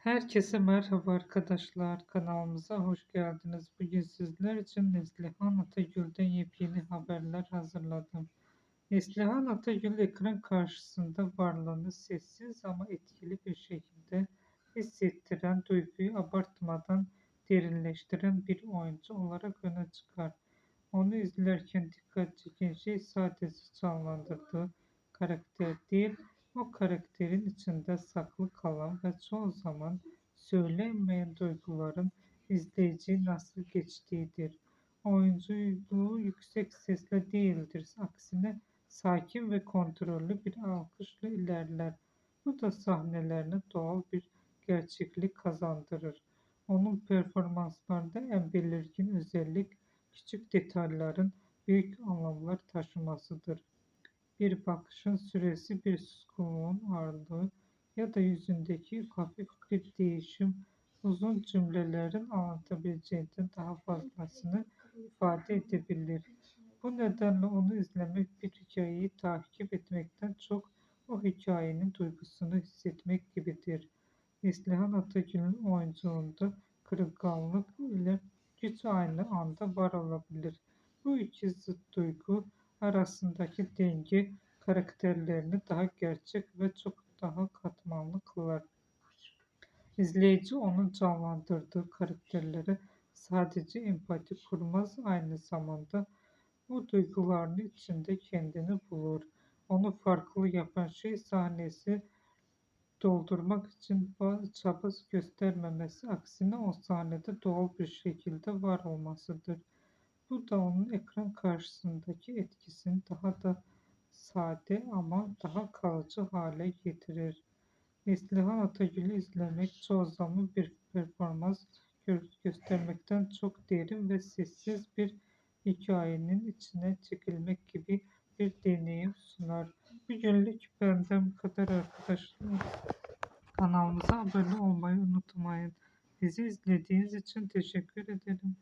Herkese merhaba arkadaşlar. Kanalımıza hoş geldiniz. Bugün sizler için Neslihan Atagül'den yepyeni haberler hazırladım. Neslihan Atagül ekran karşısında varlığını sessiz ama etkili bir şekilde hissettiren, duyguyu abartmadan derinleştiren bir oyuncu olarak öne çıkar. Onu izlerken dikkat çeken şey sadece canlandırdığı karakter değil, o karakterin içinde saklı kalan ve çoğu zaman söylenmeyen duyguların izleyiciyi nasıl geçtiğidir. Oyunculuğu yüksek sesle değildir. Aksine sakin ve kontrollü bir alkışla ilerler. Bu da sahnelerine doğal bir gerçeklik kazandırır. Onun performanslarında en belirgin özellik küçük detayların büyük anlamlar taşımasıdır. Bir bakışın süresi, bir suskunluğun ağırlığı ya da yüzündeki hafif bir değişim uzun cümlelerin anlatabileceğinden daha fazlasını ifade edebilir. Bu nedenle onu izlemek bir hikayeyi takip etmekten çok o hikayenin duygusunu hissetmek gibidir. Neslihan Atagül'ün oyunculuğunda kırılganlık ile güç aynı anda var olabilir. Bu iki zıt duygu arasındaki denge karakterlerini daha gerçek ve çok daha katmanlı kılar. İzleyici onun canlandırdığı karakterlere sadece empati kurmaz, aynı zamanda o duyguların içinde kendini bulur. Onu farklı yapan şey sahnesi doldurmak için bazı çaba göstermemesi, aksine o sahnede doğal bir şekilde var olmasıdır. Bu da onun ekran karşısındaki etkisini daha da sade ama daha kalıcı hale getirir. Neslihan Atagül'ü izlemek çoğu zaman bir performans göstermekten çok derin ve sessiz bir hikayenin içine çekilmek gibi bir deneyim sunar. Bugünlük benden bu kadar arkadaşlar. Kanalımıza abone olmayı unutmayın. Bizi izlediğiniz için teşekkür ederim.